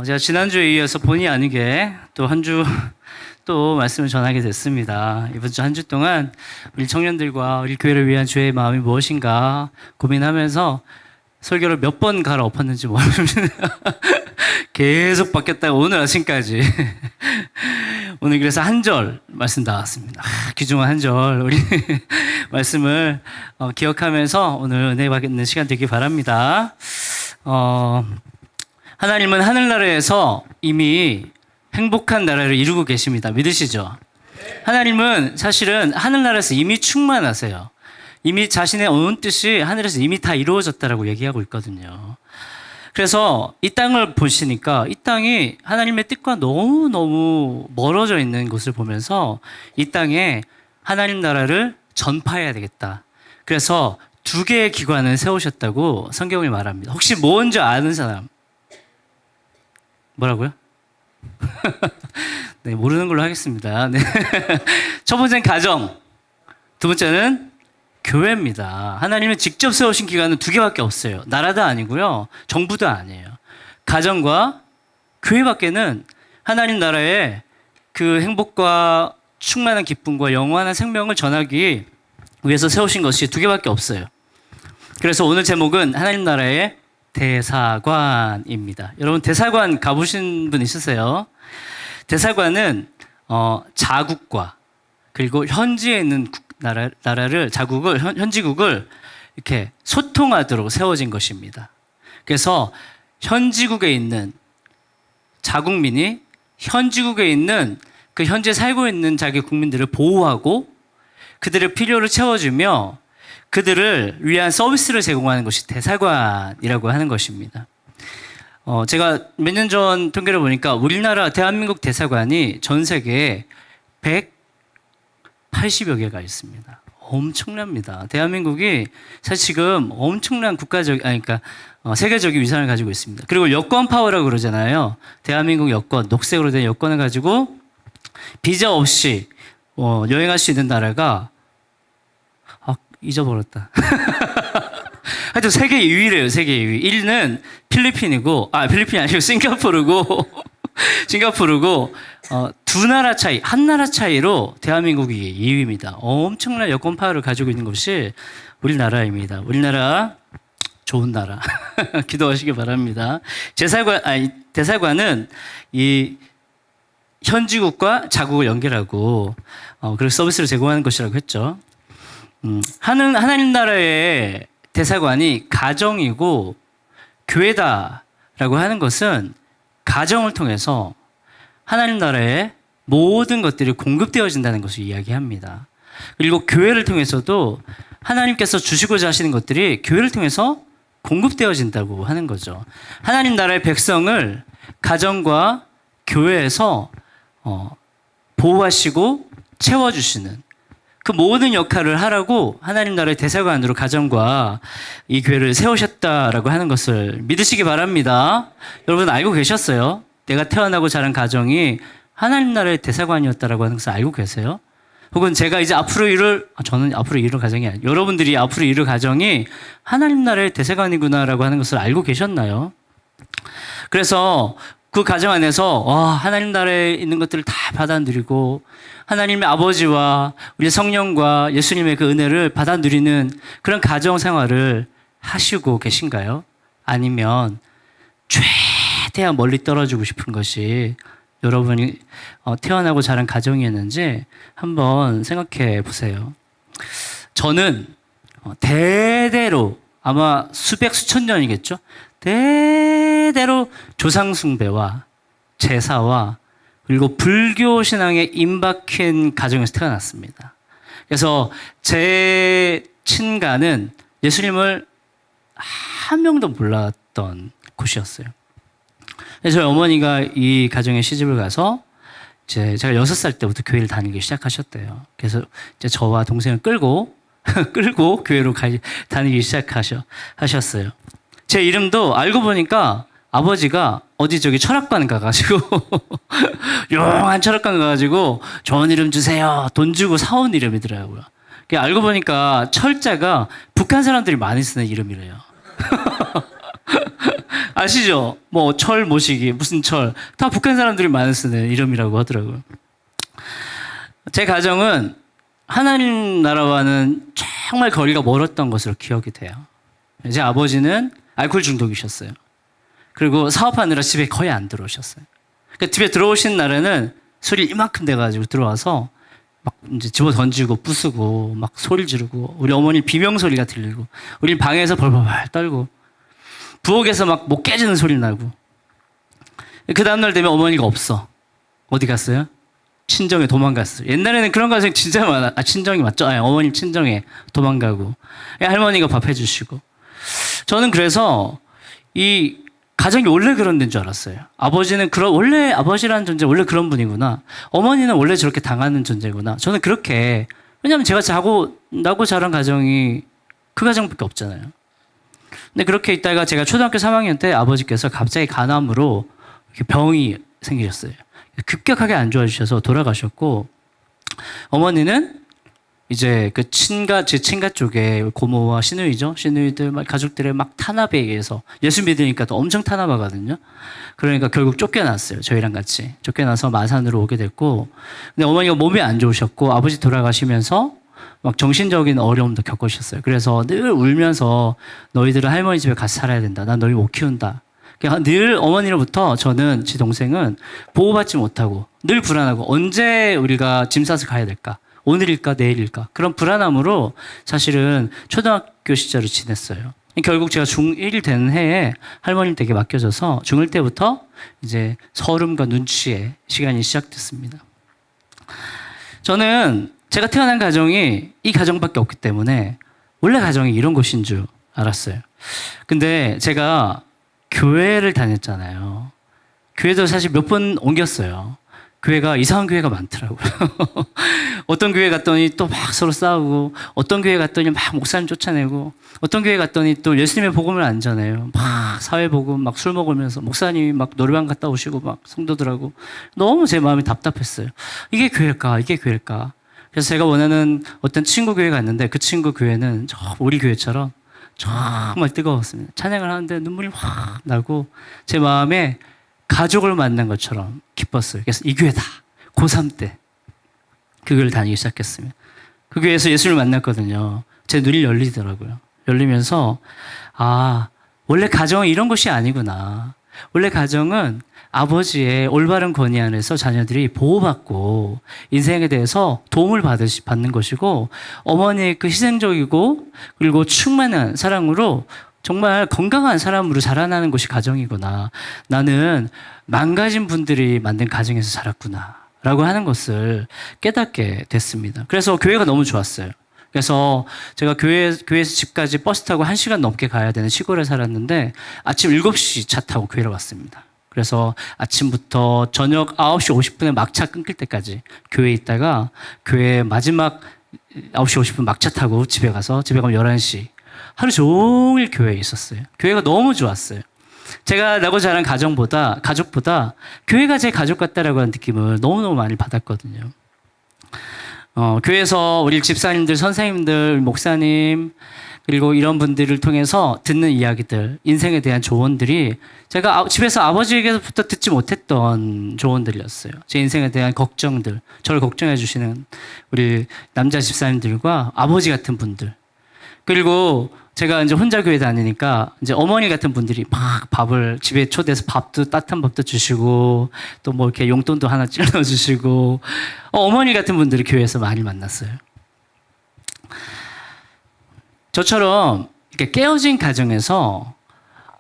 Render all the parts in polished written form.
제가 지난주에 이어서 본의 아니게 또 한 주 또 말씀을 전하게 됐습니다. 이번 주 한 주 동안 우리 청년들과 우리 교회를 위한 주의 마음이 무엇인가 고민하면서 설교를 몇 번 갈아엎었는지 모르겠습니다. 계속 바뀌었다가 오늘 아침까지. 오늘 그래서 한 절 말씀 나왔습니다. 귀중한 한 절 우리 말씀을 기억하면서 오늘 은혜 받는 시간 되길 바랍니다. 하나님은 하늘나라에서 이미 행복한 나라를 이루고 계십니다. 믿으시죠? 하나님은 사실은 하늘나라에서 이미 충만하세요. 이미 자신의 온 뜻이 하늘에서 이미 다 이루어졌다라고 얘기하고 있거든요. 그래서 이 땅을 보시니까 이 땅이 하나님의 뜻과 너무너무 멀어져 있는 것을 보면서 이 땅에 하나님 나라를 전파해야 되겠다. 그래서 두 개의 기관을 세우셨다고 성경이 말합니다. 혹시 뭔지 아는 사람? 뭐라고요? 네, 모르는 걸로 하겠습니다. 네. 첫 번째는 가정, 두 번째는 교회입니다. 하나님은 직접 세우신 기관은 두 개밖에 없어요. 나라도 아니고요, 정부도 아니에요. 가정과 교회밖에는 하나님 나라의 그 행복과 충만한 기쁨과 영원한 생명을 전하기 위해서 세우신 것이 두 개밖에 없어요. 그래서 오늘 제목은 하나님 나라의 대사관입니다. 여러분 대사관 가보신 분 있으세요? 대사관은 자국과 그리고 현지에 있는 나라를 자국을 현지국을 이렇게 소통하도록 세워진 것입니다. 그래서 현지국에 있는 자국민이 현지국에 있는 그 현재 살고 있는 자기 국민들을 보호하고 그들의 필요를 채워주며 그들을 위한 서비스를 제공하는 것이 대사관이라고 하는 것입니다. 제가 몇 년 전 통계를 보니까 우리나라 대한민국 대사관이 전 세계에 180여 개가 있습니다. 엄청납니다. 대한민국이 사실 지금 엄청난 세계적인 위상을 가지고 있습니다. 그리고 여권 파워라고 그러잖아요. 대한민국 여권, 녹색으로 된 여권을 가지고 비자 없이 여행할 수 있는 나라가 잊어버렸다. 하여튼 세계 2위래요, 세계 2위. 1위는 필리핀이고, 필리핀이 아니고 싱가포르고, 두 나라 차이, 한 나라 차이로 대한민국이 2위입니다. 엄청난 여권 파워를 가지고 있는 것이 우리나라입니다. 우리나라, 좋은 나라. 기도하시기 바랍니다. 대사관은 이 현지국과 자국을 연결하고, 그리고 서비스를 제공하는 것이라고 했죠. 하나님 나라의 대사관이 가정이고 교회다라고 하는 것은 가정을 통해서 하나님 나라의 모든 것들이 공급되어진다는 것을 이야기합니다. 그리고 교회를 통해서도 하나님께서 주시고자 하시는 것들이 교회를 통해서 공급되어진다고 하는 거죠. 하나님 나라의 백성을 가정과 교회에서 보호하시고 채워주시는 그 모든 역할을 하라고 하나님 나라의 대사관으로 가정과 이 교회를 세우셨다라고 하는 것을 믿으시기 바랍니다. 여러분 알고 계셨어요? 내가 태어나고 자란 가정이 하나님 나라의 대사관이었다라고 하는 것을 알고 계세요? 혹은 제가 이제 저는 앞으로 이룰 가정이 아니에요. 여러분들이 앞으로 이룰 가정이 하나님 나라의 대사관이구나라고 하는 것을 알고 계셨나요? 그래서 그 가정 안에서 하나님 나라에 있는 것들을 다 받아 누리고 하나님의 아버지와 우리 성령과 예수님의 그 은혜를 받아 누리는 그런 가정 생활을 하시고 계신가요? 아니면 최대한 멀리 떨어지고 싶은 것이 여러분이 태어나고 자란 가정이었는지 한번 생각해 보세요. 저는 대대로 아마 수천 년이겠죠? 대대로 조상 숭배와 제사와 그리고 불교 신앙에 임박힌 가정에서 태어났습니다. 그래서 제 친가는 예수님을 한 명도 몰랐던 곳이었어요. 그래서 저희 어머니가 이 가정에 시집을 가서 제가 6살 때부터 교회를 다니기 시작하셨대요. 그래서 이제 저와 동생을 끌고 교회로 다니기 시작하셨어요. 제 이름도 알고 보니까 아버지가 어디 철학관 가가지고 용한 철학관 가가지고 좋은 이름 주세요. 돈 주고 사온 이름이더라고요. 알고 보니까 철자가 북한 사람들이 많이 쓰는 이름이래요. 아시죠? 뭐 철 모시기, 무슨 철. 다 북한 사람들이 많이 쓰는 이름이라고 하더라고요. 제 가정은 하나님 나라와는 정말 거리가 멀었던 것으로 기억이 돼요. 제 아버지는 알코올 중독이셨어요. 그리고 사업하느라 집에 거의 안 들어오셨어요. 그러니까 집에 들어오신 날에는 술이 이만큼 돼가지고 들어와서 막 이제 집어 던지고 부수고 막 소리 지르고 우리 어머니 비명 소리가 들리고 우리 방에서 벌벌 떨고 부엌에서 막 목 깨지는 소리 나고 그 다음날 되면 어머니가 없어. 어디 갔어요? 친정에 도망갔어요. 옛날에는 그런 가정이 진짜 많아. 친정이 맞죠? 어머님 친정에 도망가고 할머니가 밥 해주시고 저는 그래서 이 가정이 원래 그런 데인 줄 알았어요. 아버지는 원래 아버지라는 존재 원래 그런 분이구나. 어머니는 원래 저렇게 당하는 존재구나. 저는 그렇게 왜냐하면 제가 나고 자란 가정이 그 가정밖에 없잖아요. 근데 그렇게 있다가 제가 초등학교 3학년 때 아버지께서 갑자기 간암으로 이렇게 병이 생기셨어요. 급격하게 안 좋아지셔서 돌아가셨고 어머니는 이제 제 친가 쪽에 고모와 시누이죠. 시누이들 가족들의 막 탄압에 의해서 예수 믿으니까 또 엄청 탄압하거든요. 그러니까 결국 쫓겨났어요. 저희랑 같이. 쫓겨나서 마산으로 오게 됐고 근데 어머니가 몸이 안 좋으셨고 아버지 돌아가시면서 막 정신적인 어려움도 겪으셨어요. 그래서 늘 울면서 너희들은 할머니 집에 가서 살아야 된다. 난 너희 못 키운다. 그러니까 늘 어머니로부터 저는 제 동생은 보호받지 못하고 늘 불안하고 언제 우리가 짐 싸서 가야 될까? 오늘일까 내일일까? 그런 불안함으로 사실은 초등학교 시절을 지냈어요. 결국 제가 중1 되는 해에 할머님 댁에 맡겨져서 중1 때부터 이제 서름과 눈치의 시간이 시작됐습니다. 저는 제가 태어난 가정이 이 가정밖에 없기 때문에 원래 가정이 이런 곳인 줄 알았어요. 근데 제가 교회를 다녔잖아요. 교회도 사실 몇 번 옮겼어요. 교회가 이상한 교회가 많더라고요. 어떤 교회 갔더니 또 막 서로 싸우고 어떤 교회 갔더니 막 목사님 쫓아내고 어떤 교회 갔더니 또 예수님의 복음을 안 전해요. 막 사회복음 막 술 먹으면서 목사님이 막 노래방 갔다 오시고 막 성도들하고 너무 제 마음이 답답했어요. 이게 교회일까? 이게 교회일까? 그래서 제가 원하는 어떤 친구 교회 갔는데 그 친구 교회는 우리 교회처럼 정말 뜨거웠습니다. 찬양을 하는데 눈물이 확 나고 제 마음에 가족을 만난 것처럼 기뻤어요. 그래서 이 교회다. 고3 때 그 교회를 다니기 시작했습니다. 그 교회에서 예수를 만났거든요. 제 눈이 열리더라고요. 열리면서 원래 가정은 이런 것이 아니구나. 원래 가정은 아버지의 올바른 권위 안에서 자녀들이 보호받고 인생에 대해서 도움을 받는 것이고 어머니의 그 희생적이고 그리고 충만한 사랑으로 정말 건강한 사람으로 자라나는 것이 가정이구나. 나는 망가진 분들이 만든 가정에서 자랐구나. 라고 하는 것을 깨닫게 됐습니다. 그래서 교회가 너무 좋았어요. 그래서 제가 교회에서 집까지 버스 타고 1시간 넘게 가야 되는 시골에 살았는데 아침 7시 차 타고 교회를 왔습니다. 그래서 아침부터 저녁 9시 50분에 막차 끊길 때까지 교회에 있다가 교회 마지막 9시 50분 막차 타고 집에 가면 11시 하루 종일 교회에 있었어요. 교회가 너무 좋았어요. 제가 나고 자란 가족보다 교회가 제 가족 같다라고 하는 느낌을 너무너무 많이 받았거든요. 교회에서 우리 집사님들, 선생님들, 목사님 그리고 이런 분들을 통해서 듣는 이야기들, 인생에 대한 조언들이 제가 집에서 아버지에게부터 듣지 못했던 조언들이었어요. 제 인생에 대한 걱정들, 저를 걱정해 주시는 우리 남자 집사님들과 아버지 같은 분들. 그리고 제가 이제 혼자 교회 다니니까 이제 어머니 같은 분들이 막 밥을 집에 초대해서 따뜻한 밥도 주시고 또 뭐 이렇게 용돈도 하나 찔러 주시고 어머니 같은 분들이 교회에서 많이 만났어요. 저처럼 이렇게 깨어진 가정에서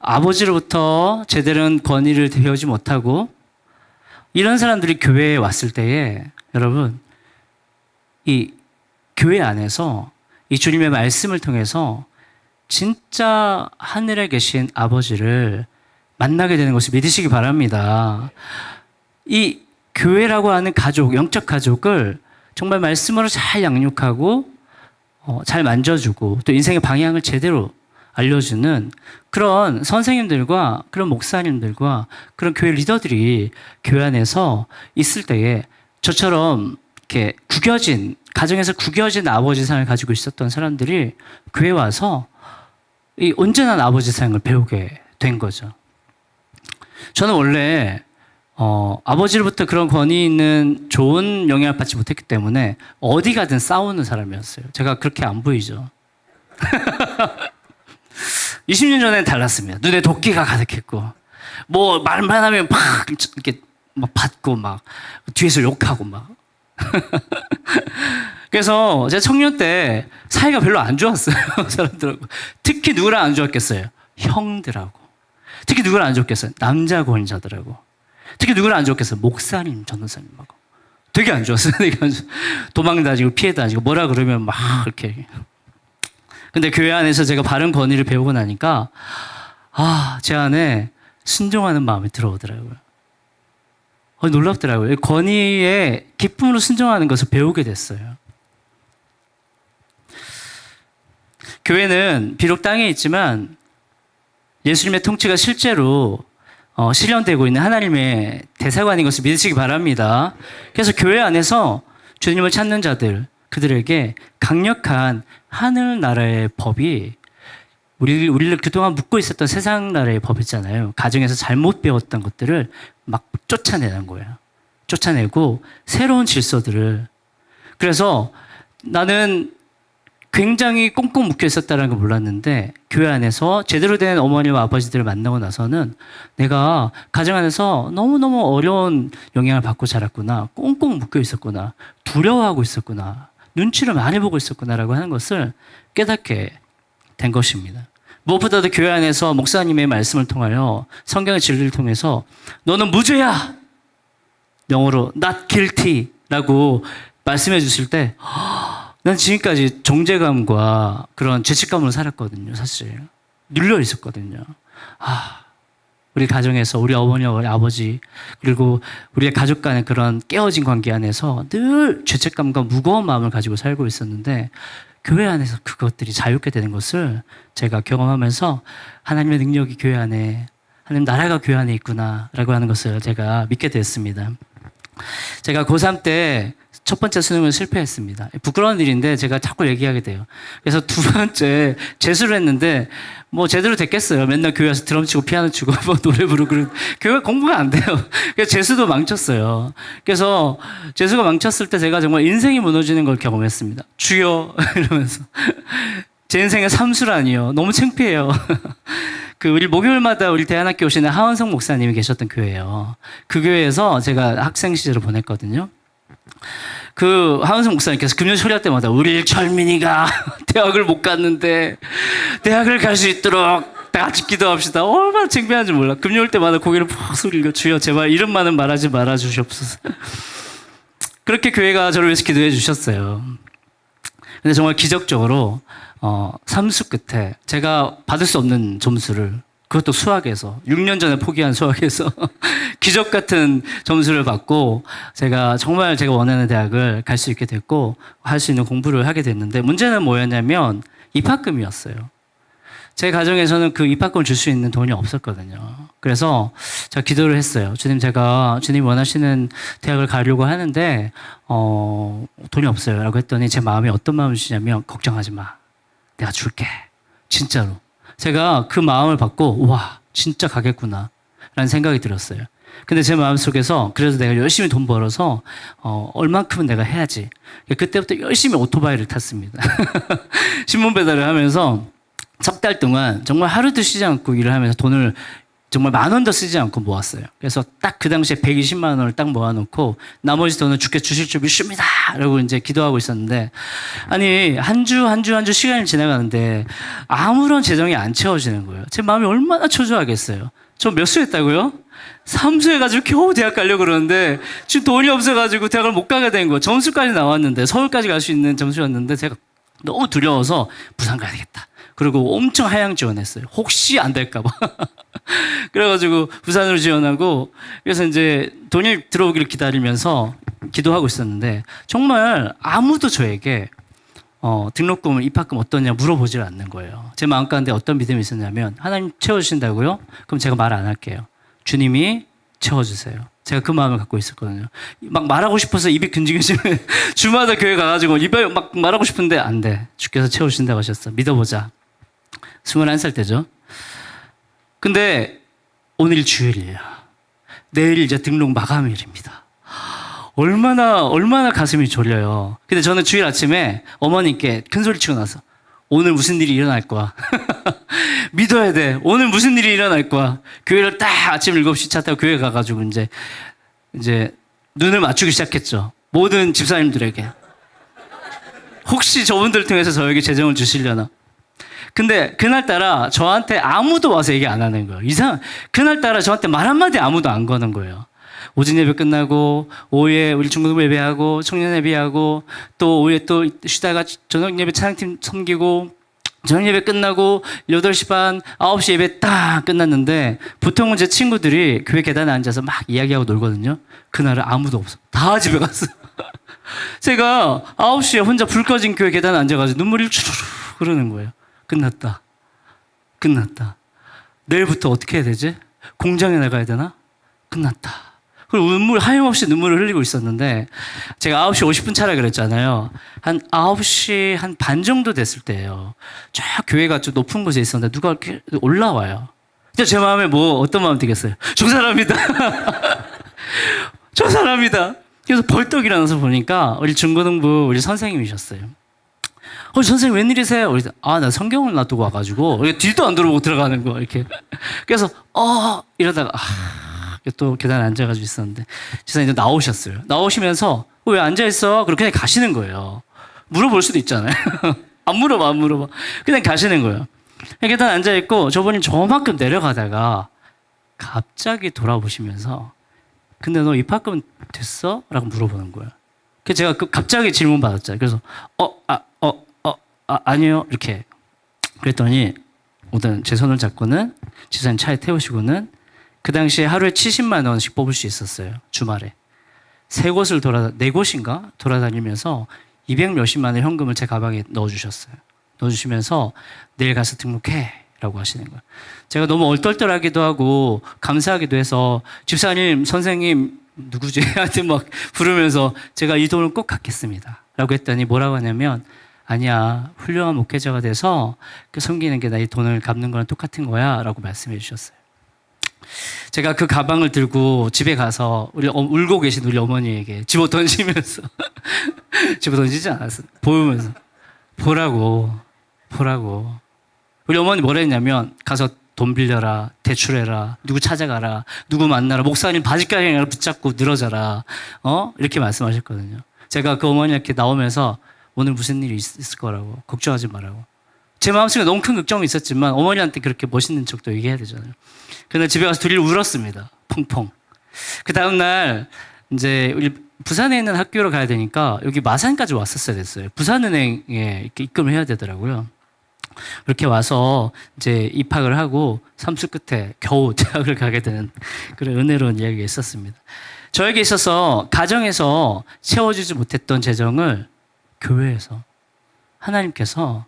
아버지로부터 제대로 권위를 배우지 못하고 이런 사람들이 교회에 왔을 때에 여러분 이 교회 안에서 이 주님의 말씀을 통해서 진짜 하늘에 계신 아버지를 만나게 되는 것을 믿으시기 바랍니다. 이 교회라고 하는 가족, 영적 가족을 정말 말씀으로 잘 양육하고 잘 만져주고 또 인생의 방향을 제대로 알려주는 그런 선생님들과 그런 목사님들과 그런 교회 리더들이 교회 안에서 있을 때에 저처럼 이렇게 가정에서 구겨진 아버지 사랑을 가지고 있었던 사람들이 교회 와서 이 온전한 아버지 사랑을 배우게 된 거죠. 저는 원래 아버지로부터 그런 권위 있는 좋은 영향을 받지 못했기 때문에 어디 가든 싸우는 사람이었어요. 제가 그렇게 안 보이죠. 20년 전엔 달랐습니다. 눈에 도끼가 가득했고, 뭐 말만 하면 막 이렇게 막 받고 막 뒤에서 욕하고 막. 그래서 제가 청년 때 사이가 별로 안 좋았어요. 사람들하고. 특히 누구랑 안 좋았겠어요? 형들하고. 특히 누구랑 안 좋겠어요? 남자 권위자들하고. 특히 누구랑 안 좋겠어요? 목사님, 전도사님하고. 되게 안 좋았어요. 되게 안 좋았어요. 도망 다니고 피해 다니고 뭐라 그러면 막 이렇게. 근데 교회 안에서 제가 바른 권위를 배우고 나니까 제 안에 순종하는 마음이 들어오더라고요. 놀랍더라고요. 권위에 기쁨으로 순종하는 것을 배우게 됐어요. 교회는 비록 땅에 있지만 예수님의 통치가 실제로 실현되고 있는 하나님의 대사관인 것을 믿으시기 바랍니다. 그래서 교회 안에서 주님을 찾는 자들, 그들에게 강력한 하늘나라의 법이 우리를 그동안 묻고 있었던 세상 나라의 법 있잖아요. 가정에서 잘못 배웠던 것들을 막 쫓아내는 거예요. 쫓아내고 새로운 질서들을. 그래서 나는 굉장히 꽁꽁 묶여 있었다는 걸 몰랐는데 교회 안에서 제대로 된 어머니와 아버지들을 만나고 나서는 내가 가정 안에서 너무너무 어려운 영향을 받고 자랐구나. 꽁꽁 묶여 있었구나. 두려워하고 있었구나. 눈치를 많이 보고 있었구나라고 하는 것을 깨닫게 된 것입니다. 무엇보다도 교회 안에서 목사님의 말씀을 통하여 성경의 진리를 통해서 너는 무죄야! 영어로 not guilty 라고 말씀해 주실 때 난 지금까지 정죄감과 그런 죄책감으로 살았거든요. 사실 눌려 있었거든요. 우리 가정에서 우리 어머니와 우리 아버지 그리고 우리의 가족 간의 그런 깨어진 관계 안에서 늘 죄책감과 무거운 마음을 가지고 살고 있었는데 교회 안에서 그것들이 자유롭게 되는 것을 제가 경험하면서 하나님의 능력이 교회 안에, 하나님 나라가 교회 안에 있구나라고 하는 것을 제가 믿게 됐습니다. 제가 고3 때 첫 번째 수능을 실패했습니다. 부끄러운 일인데 제가 자꾸 얘기하게 돼요. 그래서 두 번째 재수를 했는데 뭐 제대로 됐겠어요. 맨날 교회 와서 드럼 치고 피아노 치고 뭐 노래 부르고 교회 공부가 안 돼요. 그래서 재수도 망쳤어요. 그래서 재수가 망쳤을 때 제가 정말 인생이 무너지는 걸 경험했습니다. 주여 이러면서 제 인생의 삼수라니요. 너무 창피해요. 우리 목요일마다 우리 대안학교 오시는 하원성 목사님이 계셨던 교회예요. 그 교회에서 제가 학생 시절을 보냈거든요. 하원성 목사님께서 금요 초리할 때마다 우리 철민이가 대학을 못 갔는데 대학을 갈 수 있도록 다 같이 기도합시다. 얼마나 창피한지 몰라. 금요일 때마다 고개를 푹 숙이고 주여 제발 이름만은 말하지 말아 주시옵소서. 그렇게 교회가 저를 위해서 기도해 주셨어요. 근데 정말 기적적으로 삼수 끝에 제가 받을 수 없는 점수를 그것도 수학에서 6년 전에 포기한 수학에서 기적 같은 점수를 받고 제가 정말 제가 원하는 대학을 갈 수 있게 됐고 할 수 있는 공부를 하게 됐는데 문제는 뭐였냐면 입학금이었어요. 제 가정에서는 그 입학금을 줄 수 있는 돈이 없었거든요. 그래서 제가 기도를 했어요. 주님 제가 주님 원하시는 대학을 가려고 하는데 돈이 없어요 라고 했더니 제 마음이 어떤 마음을 주냐면 걱정하지 마. 내가 줄게. 진짜로. 제가 그 마음을 받고 와 진짜 가겠구나 라는 생각이 들었어요. 근데 제 마음속에서 그래서 내가 열심히 돈 벌어서 얼만큼은 내가 해야지. 그때부터 열심히 오토바이를 탔습니다. 신문 배달을 하면서 석 달 동안 정말 하루도 쉬지 않고 일을 하면서 돈을 정말 10,000원도 쓰지 않고 모았어요. 그래서 딱 그 당시에 120만 원을 딱 모아놓고 나머지 돈을 주께 주실 줄 믿습니다 라고 이제 기도하고 있었는데 아니 한 주 시간이 지나가는데 아무런 재정이 안 채워지는 거예요. 제 마음이 얼마나 초조하겠어요. 저 몇 수 했다고요? 3수 해가지고 겨우 대학 가려고 그러는데 지금 돈이 없어가지고 대학을 못 가게 된 거예요. 점수까지 나왔는데 서울까지 갈 수 있는 점수였는데 제가 너무 두려워서 부산 가야 되겠다. 그리고 엄청 하향 지원했어요. 혹시 안 될까봐. 그래가지고 부산으로 지원하고 그래서 이제 돈이 들어오기를 기다리면서 기도하고 있었는데 정말 아무도 저에게 등록금, 입학금 어떠냐 물어보질 않는 거예요. 제 마음 가운데 어떤 믿음이 있었냐면 하나님 채워주신다고요? 그럼 제가 말 안 할게요. 주님이 채워주세요. 제가 그 마음을 갖고 있었거든요. 막 말하고 싶어서 입이 근질근질 주마다 교회 가가지고 입에 막 말하고 싶은데 안 돼. 주께서 채워주신다고 하셨어. 믿어보자. 21살 때죠. 근데 오늘 주일이에요. 내일 이제 등록 마감일입니다. 얼마나 가슴이 졸려요. 근데 저는 주일 아침에 어머니께 큰 소리 치고 나서 오늘 무슨 일이 일어날 거야. 믿어야 돼. 오늘 무슨 일이 일어날 거야. 교회를 딱 아침 7시 차 타고 교회 가가지고 이제 눈을 맞추기 시작했죠. 모든 집사님들에게. 혹시 저분들 통해서 저에게 재정을 주시려나. 근데 그날따라 저한테 아무도 와서 얘기 안 하는 거예요. 그날따라 저한테 말 한마디 아무도 안 거는 거예요. 오전 예배 끝나고 오후에 우리 중고등 예배하고 청년 예배하고 또 오후에 또 쉬다가 저녁 예배 찬양팀 섬기고 저녁 예배 끝나고 8시 반, 9시 예배 딱 끝났는데 보통은 제 친구들이 교회 계단에 앉아서 막 이야기하고 놀거든요. 그날은 아무도 없어. 다 집에 갔어. 제가 9시에 혼자 불 꺼진 교회 계단에 앉아가지고 눈물이 주르르 흐르는 거예요. 끝났다. 내일부터 어떻게 해야 되지? 공장에 나가야 되나? 끝났다. 그리고 하염없이 눈물을 흘리고 있었는데 제가 9시 50분 차라 그랬잖아요. 한 9시 한 반 정도 됐을 때예요. 쫙 교회가 좀 높은 곳에 있었는데 누가 이렇게 올라와요. 근데 제 마음에 어떤 마음 들겠어요? 저 사람이다. 저 사람이다. 그래서 벌떡 일어나서 보니까 우리 중고등부 우리 선생님이셨어요. 선생님 웬일이세요? 나 성경을 놔두고 와가지고 뒤도 안 돌아보고 들어가는 거 이렇게. 그래서 이러다가 또 계단에 앉아가지고 있었는데 지사님 나오셨어요. 나오시면서 왜 앉아있어? 그렇게 그냥 가시는 거예요. 물어볼 수도 있잖아요. 안 물어봐. 그냥 가시는 거예요. 계단에 앉아있고 저분이 저만큼 내려가다가 갑자기 돌아보시면서 근데 너 입학금 됐어? 라고 물어보는 거예요. 그래서 제가 갑자기 질문 받았잖아요. 그래서 아니요 이렇게 그랬더니 우선 제 손을 잡고는 지사님 차에 태우시고는 그 당시에 하루에 70만 원씩 뽑을 수 있었어요. 주말에. 네 곳인가 돌아다니면서 200 몇십만 원 현금을 제 가방에 넣어주셨어요. 넣어주시면서 내일 가서 등록해 라고 하시는 거예요. 제가 너무 얼떨떨하기도 하고 감사하기도 해서 집사님, 선생님 누구지? 하여튼 막 부르면서 제가 이 돈을 꼭 갚겠습니다 라고 했더니 뭐라고 하냐면 아니야 훌륭한 목회자가 돼서 섬기는 게 나 이 돈을 갚는 거랑 똑같은 거야 라고 말씀해 주셨어요. 제가 그 가방을 들고 집에 가서 울고 계신 우리 어머니에게 집어 던지면서 집어 던지지 않았어요. 보면서 보라고 우리 어머니 뭐라 했냐면 가서 돈 빌려라, 대출해라, 누구 찾아가라, 누구 만나라, 목사님 바지가랑이를 붙잡고 늘어져라, 이렇게 말씀하셨거든요. 제가 그 어머니한테 나오면서 오늘 무슨 일이 있을 거라고 걱정하지 말라고. 제 마음속에 너무 큰 걱정이 있었지만 어머니한테 그렇게 멋있는 척도 얘기해야 되잖아요. 그날 집에 가서 둘이 울었습니다. 펑펑. 그 다음날 이제 우리 부산에 있는 학교로 가야 되니까 여기 마산까지 왔었어야 됐어요. 부산은행에 이렇게 입금을 해야 되더라고요. 그렇게 와서 이제 입학을 하고 삼수 끝에 겨우 대학을 가게 되는 그런 은혜로운 이야기가 있었습니다. 저에게 있어서 가정에서 채워주지 못했던 재정을 교회에서 하나님께서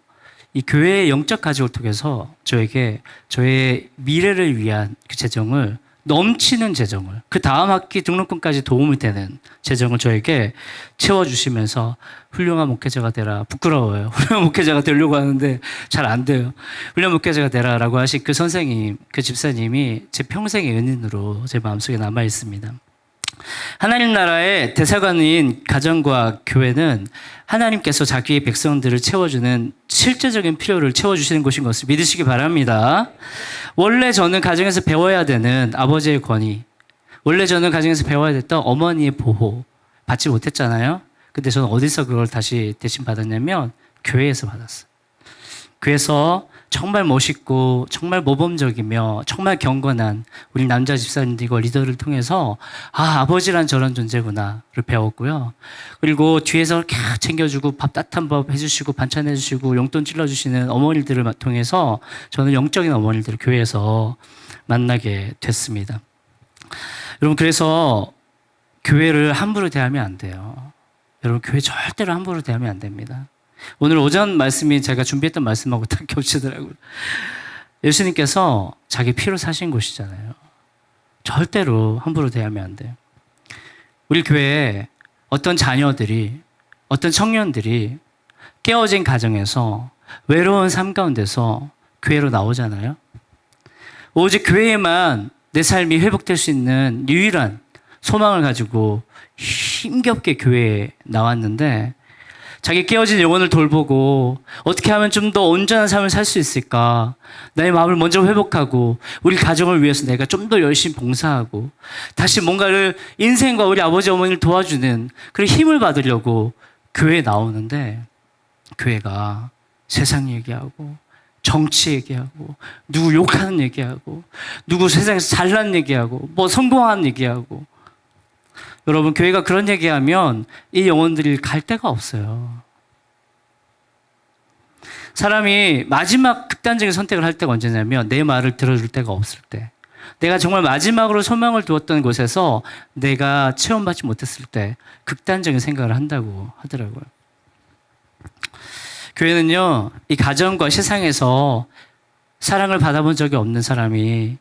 이 교회의 영적 가족을 통해서 저에게 저의 미래를 위한 그 재정을 넘치는 재정을 그 다음 학기 등록금까지 도움이 되는 재정을 저에게 채워주시면서 훌륭한 목회자가 되라. 부끄러워요. 훌륭한 목회자가 되려고 하는데 잘 안 돼요. 훌륭한 목회자가 되라라고 하신 그 선생님, 그 집사님이 제 평생의 은인으로 제 마음속에 남아 있습니다. 하나님 나라의 대사관인 가정과 교회는 하나님께서 자기의 백성들을 채워주는 실제적인 필요를 채워주시는 곳인 것을 믿으시기 바랍니다. 원래 저는 가정에서 배워야 되는 아버지의 권위, 원래 저는 가정에서 배워야 됐던 어머니의 보호 받지 못했잖아요. 근데 저는 어디서 그걸 다시 대신 받았냐면 교회에서 받았어요. 교회에서 정말 멋있고 정말 모범적이며 정말 경건한 우리 남자 집사님들과 리더를 통해서 아버지란 저런 존재구나를 배웠고요. 그리고 뒤에서 이렇게 챙겨주고 밥 따뜻한 밥 해주시고 반찬 해주시고 용돈 찔러주시는 어머니들을 통해서 저는 영적인 어머니들을 교회에서 만나게 됐습니다. 여러분 그래서 교회를 함부로 대하면 안 돼요. 여러분 교회 절대로 함부로 대하면 안 됩니다. 오늘 오전 말씀이 제가 준비했던 말씀하고 딱 겹치더라고요. 예수님께서 자기 피로 사신 곳이잖아요. 절대로 함부로 대하면 안 돼요. 우리 교회에 어떤 자녀들이, 어떤 청년들이 깨어진 가정에서 외로운 삶 가운데서 교회로 나오잖아요. 오직 교회에만 내 삶이 회복될 수 있는 유일한 소망을 가지고 힘겹게 교회에 나왔는데 자기 깨어진 영혼을 돌보고 어떻게 하면 좀 더 온전한 삶을 살 수 있을까? 나의 마음을 먼저 회복하고 우리 가정을 위해서 내가 좀 더 열심히 봉사하고 다시 뭔가를 인생과 우리 아버지 어머니를 도와주는 그런 힘을 받으려고 교회에 나오는데 교회가 세상 얘기하고 정치 얘기하고 누구 욕하는 얘기하고 누구 세상에서 잘난 얘기하고 뭐 성공한 얘기하고 여러분 교회가 그런 얘기하면 이 영혼들이 갈 데가 없어요. 사람이 마지막 극단적인 선택을 할 때가 언제냐면 내 말을 들어줄 데가 없을 때, 내가 정말 마지막으로 소망을 두었던 곳에서 내가 체험받지 못했을 때 극단적인 생각을 한다고 하더라고요. 교회는요, 이 가정과 세상에서 사랑을 받아본 적이 없는 사람이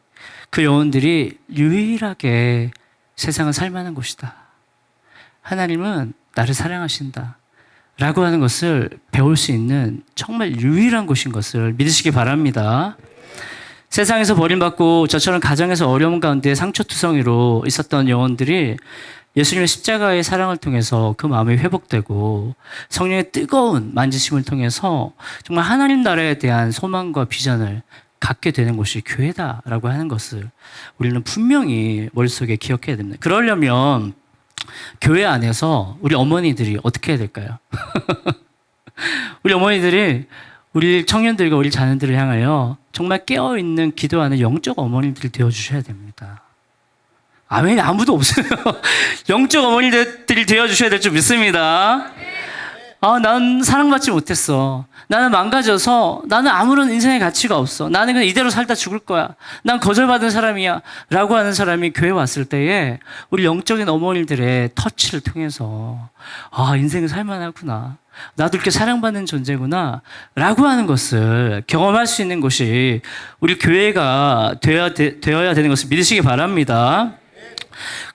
그 영혼들이 유일하게 세상을 살만한 곳이다. 하나님은 나를 사랑하신다. 라고 하는 것을 배울 수 있는 정말 유일한 곳인 것을 믿으시기 바랍니다. 세상에서 버림받고 저처럼 가정에서 어려움 가운데 상처투성이로 있었던 영혼들이 예수님의 십자가의 사랑을 통해서 그 마음이 회복되고 성령의 뜨거운 만지심을 통해서 정말 하나님 나라에 대한 소망과 비전을 갖게 되는 곳이 교회다라고 하는 것을 우리는 분명히 머릿속에 기억해야 됩니다. 그러려면 교회 안에서 우리 어머니들이 어떻게 해야 될까요? 우리 어머니들이 우리 청년들과 우리 자녀들을 향하여 정말 깨어있는 기도하는 영적 어머니들이 되어주셔야 됩니다. 아멘, 아무도 없어요. 영적 어머니들이 되어주셔야 될 줄 믿습니다. 난 사랑받지 못했어. 나는 망가져서 나는 아무런 인생의 가치가 없어. 나는 그냥 이대로 살다 죽을 거야. 난 거절받은 사람이야. 라고 하는 사람이 교회 왔을 때에 우리 영적인 어머니들의 터치를 통해서 인생을 살만하구나. 나도 이렇게 사랑받는 존재구나. 라고 하는 것을 경험할 수 있는 곳이 우리 교회가 되어야 되는 것을 믿으시기 바랍니다.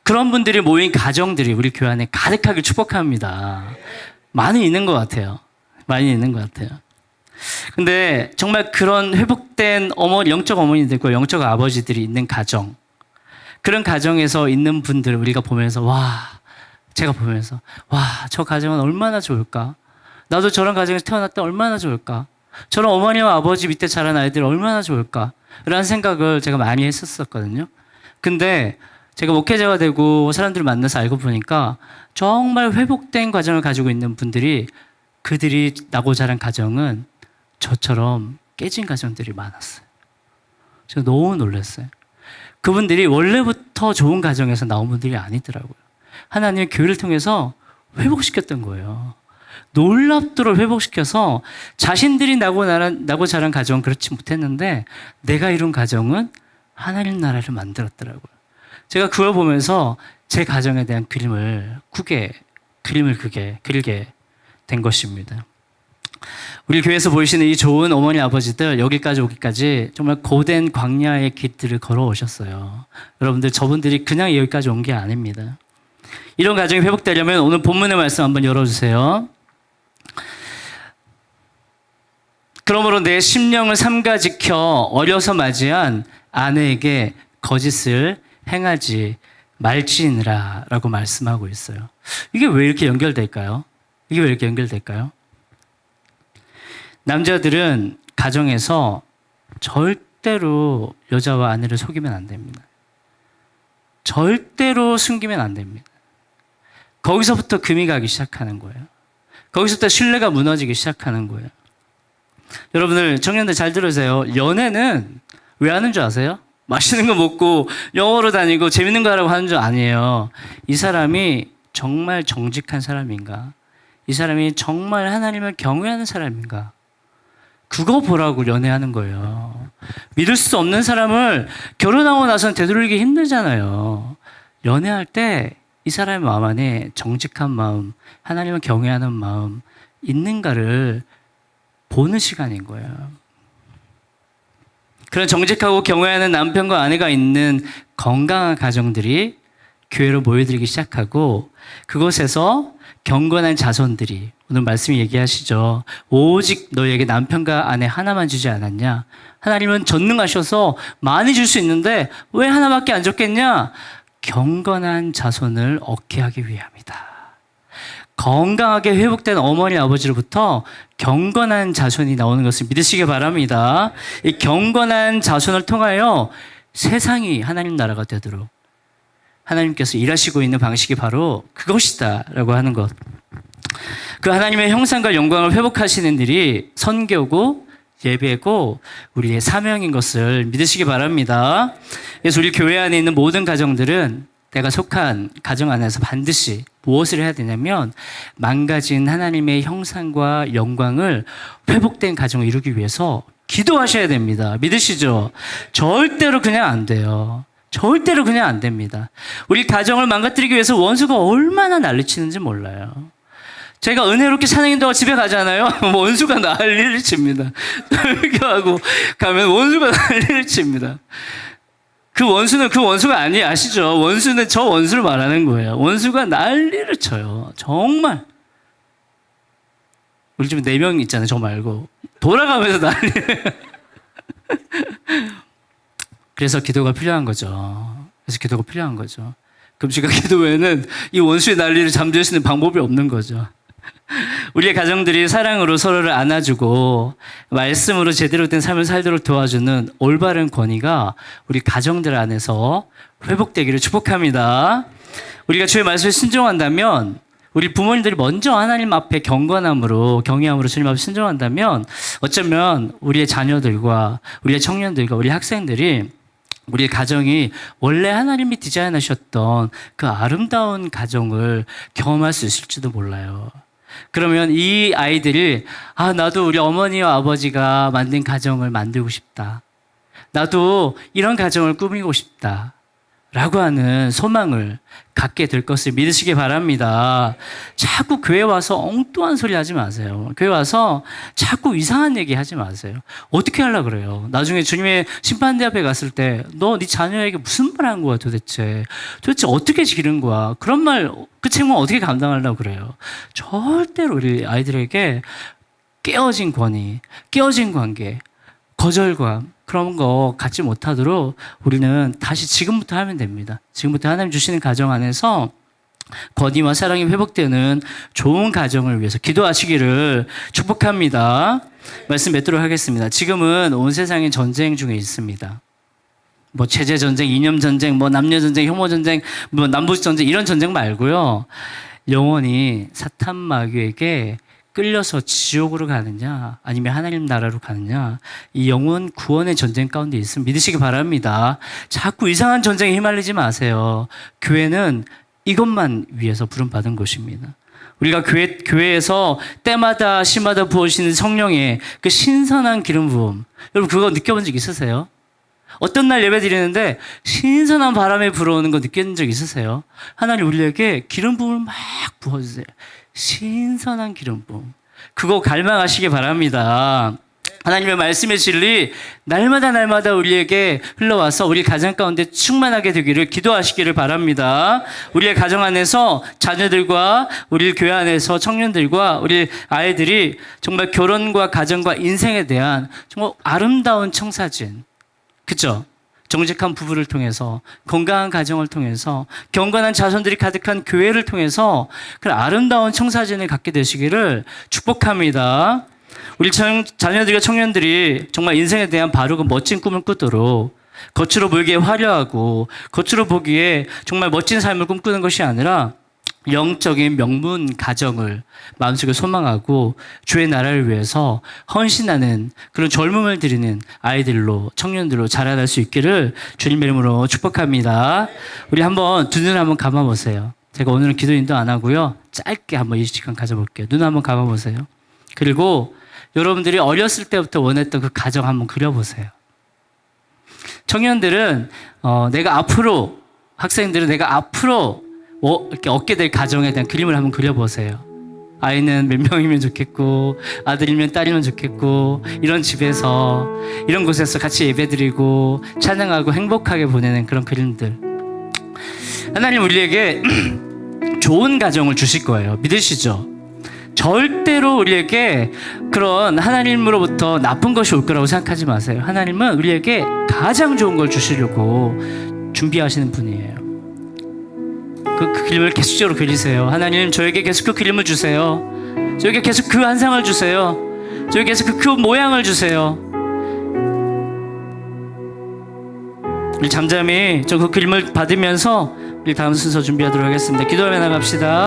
그런 분들이 모인 가정들이 우리 교회 안에 가득하길 축복합니다. 많이 있는 것 같아요. 많이 있는 것 같아요. 근데 정말 그런 회복된 영적 어머니들과 영적 아버지들이 있는 가정, 그런 가정에서 있는 분들을 우리가 보면서 제가 보면서 저 가정은 얼마나 좋을까? 나도 저런 가정에서 태어났다 얼마나 좋을까? 저런 어머니와 아버지 밑에 자란 아이들 얼마나 좋을까? 라는 생각을 제가 많이 했었거든요. 근데 제가 목회자가 되고 사람들을 만나서 알고 보니까 정말 회복된 가정을 가지고 있는 분들이 그들이 나고 자란 가정은 저처럼 깨진 가정들이 많았어요. 제가 너무 놀랐어요. 그분들이 원래부터 좋은 가정에서 나온 분들이 아니더라고요. 하나님의 교회를 통해서 회복시켰던 거예요. 놀랍도록 회복시켜서 자신들이 나고 자란 가정은 그렇지 못했는데 내가 이룬 가정은 하나님 나라를 만들었더라고요. 제가 그걸 보면서 제 가정에 대한 그림을 그리게 된 것입니다. 우리 교회에서 보이시는 이 좋은 어머니 아버지들 여기까지 오기까지 정말 고된 광야의 길들을 걸어오셨어요. 여러분들 저분들이 그냥 여기까지 온 게 아닙니다. 이런 가정이 회복되려면 오늘 본문의 말씀 한번 열어주세요. 그러므로 내 심령을 삼가 지켜 어려서 맞이한 아내에게 거짓을 행하지 말지니라 라고 말씀하고 있어요. 이게 왜 이렇게 연결될까요? 남자들은 가정에서 절대로 여자와 아내를 속이면 안 됩니다. 절대로 숨기면 안 됩니다. 거기서부터 금이 가기 시작하는 거예요. 거기서부터 신뢰가 무너지기 시작하는 거예요. 여러분들 청년들 잘 들으세요. 연애는 왜 하는 줄 아세요? 맛있는 거 먹고 영어로 다니고 재밌는 거 하라고 하는 줄 아니에요. 이 사람이 정말 정직한 사람인가? 이 사람이 정말 하나님을 경외하는 사람인가? 그거 보라고 연애하는 거예요. 믿을 수 없는 사람을 결혼하고 나서는 되돌리기 힘들잖아요. 연애할 때 이 사람의 마음 안에 정직한 마음, 하나님을 경외하는 마음 있는가를 보는 시간인 거예요. 그런 정직하고 경외하는 남편과 아내가 있는 건강한 가정들이 교회로 모여들기 시작하고 그곳에서 경건한 자손들이 오늘 말씀이 얘기하시죠. 오직 너에게 남편과 아내 하나만 주지 않았냐? 하나님은 전능하셔서 많이 줄 수 있는데 왜 하나밖에 안 줬겠냐? 경건한 자손을 얻게 하기 위함이다. 건강하게 회복된 어머니 아버지로부터 경건한 자손이 나오는 것을 믿으시기 바랍니다. 이 경건한 자손을 통하여 세상이 하나님 나라가 되도록 하나님께서 일하시고 있는 방식이 바로 그것이다라고 하는 것. 그 하나님의 형상과 영광을 회복하시는 일이 선교고 예배고 우리의 사명인 것을 믿으시기 바랍니다. 그래서 우리 교회 안에 있는 모든 가정들은 내가 속한 가정 안에서 반드시 무엇을 해야 되냐면 망가진 하나님의 형상과 영광을 회복된 가정을 이루기 위해서 기도하셔야 됩니다. 믿으시죠? 절대로 그냥 안 돼요. 절대로 그냥 안 됩니다. 우리 가정을 망가뜨리기 위해서 원수가 얼마나 난리치는지 몰라요. 제가 은혜롭게 찬양인도가 집에 가잖아요. 원수가 난리를 칩니다. 설교하고 가면 원수가 난리를 칩니다. 그 원수는 그 원수가 아니에요. 아시죠? 원수는 저 원수를 말하는 거예요. 원수가 난리를 쳐요. 정말. 우리 집에 4명 있잖아요. 저 말고. 돌아가면서 난리를. 그래서 기도가 필요한 거죠. 그래서 기도가 필요한 거죠. 금식과 기도 외에는 이 원수의 난리를 잠재울 수 있는 방법이 없는 거죠. 우리의 가정들이 사랑으로 서로를 안아주고 말씀으로 제대로 된 삶을 살도록 도와주는 올바른 권위가 우리 가정들 안에서 회복되기를 축복합니다. 우리가 주의 말씀에 순종한다면 우리 부모님들이 먼저 하나님 앞에 경건함으로 경외함으로 주님 앞에 순종한다면 어쩌면 우리의 자녀들과 우리의 청년들과 우리 학생들이 우리의 가정이 원래 하나님이 디자인하셨던 그 아름다운 가정을 경험할 수 있을지도 몰라요. 그러면 이 아이들이 나도 우리 어머니와 아버지가 만든 가정을 만들고 싶다. 나도 이런 가정을 꾸미고 싶다. 라고 하는 소망을 갖게 될 것을 믿으시기 바랍니다. 자꾸 교회 와서 엉뚱한 소리 하지 마세요. 교회 와서 자꾸 이상한 얘기 하지 마세요. 어떻게 하려고 그래요? 나중에 주님의 심판대 앞에 갔을 때 너 네 자녀에게 무슨 말 한 거야 도대체 어떻게 기른 거야? 그런 말, 그 책임은 어떻게 감당하려고 그래요? 절대로 우리 아이들에게 깨어진 권위, 깨어진 관계, 거절감 그런 거 갖지 못하도록 우리는 다시 지금부터 하면 됩니다. 지금부터 하나님 주시는 가정 안에서 권위와 사랑이 회복되는 좋은 가정을 위해서 기도하시기를 축복합니다. 말씀 맺도록 하겠습니다. 지금은 온 세상이 전쟁 중에 있습니다. 뭐 체제 전쟁, 이념 전쟁, 뭐 남녀 전쟁, 혐오 전쟁, 뭐 남북 전쟁 이런 전쟁 말고요. 영원히 사탄 마귀에게 끌려서 지옥으로 가느냐 아니면 하나님 나라로 가느냐 이 영혼 구원의 전쟁 가운데 있으면 믿으시기 바랍니다. 자꾸 이상한 전쟁에 휘말리지 마세요. 교회는 이것만 위해서 부름받은 곳입니다. 우리가 교회에서 때마다 시마다 부어주시는 성령의 그 신선한 기름 부음 여러분 그거 느껴본 적 있으세요? 어떤 날 예배 드리는데 신선한 바람이 불어오는 거 느낀 적 있으세요? 하나님 우리에게 기름 부음을 막 부어주세요. 신선한 기름 부음. 그거 갈망하시기 바랍니다. 하나님의 말씀의 진리 날마다 우리에게 흘러와서 우리 가정 가운데 충만하게 되기를 기도하시기를 바랍니다. 우리의 가정 안에서 자녀들과 우리 교회 안에서 청년들과 우리 아이들이 정말 결혼과 가정과 인생에 대한 정말 아름다운 청사진 그렇죠? 정직한 부부를 통해서 건강한 가정을 통해서 경건한 자손들이 가득한 교회를 통해서 그 아름다운 청사진을 갖게 되시기를 축복합니다. 우리 자녀들과 청년들이 정말 인생에 대한 바르고 멋진 꿈을 꾸도록 겉으로 보기에 화려하고 겉으로 보기에 정말 멋진 삶을 꿈꾸는 것이 아니라 영적인 명문 가정을 마음속에 소망하고 주의 나라를 위해서 헌신하는 그런 젊음을 드리는 아이들로 청년들로 자라날 수 있기를 주님의 이름으로 축복합니다. 우리 한번 두 눈 한번 감아보세요. 제가 오늘은 기도 인도 안 하고요. 짧게 한번 이 시간 가져볼게요. 눈 한번 감아보세요. 그리고 여러분들이 어렸을 때부터 원했던 그 가정 한번 그려보세요. 청년들은 내가 앞으로 학생들은 내가 앞으로 이렇게 얻게 될 가정에 대한 그림을 한번 그려보세요. 아이는 몇 명이면 좋겠고 아들이면 딸이면 좋겠고 이런 집에서 이런 곳에서 같이 예배드리고 찬양하고 행복하게 보내는 그런 그림들. 하나님 우리에게 좋은 가정을 주실 거예요. 믿으시죠? 절대로 우리에게 그런 하나님으로부터 나쁜 것이 올 거라고 생각하지 마세요. 하나님은 우리에게 가장 좋은 걸 주시려고 준비하시는 분이에요. 그 그림을 계속적으로 그리세요. 하나님, 저에게 계속 그 그림을 주세요. 저에게 계속 그 한상을 주세요. 저에게 계속 그 모양을 주세요. 우리 잠잠히 저 그 그림을 받으면서 우리 다음 순서 준비하도록 하겠습니다. 기도하며 나갑시다.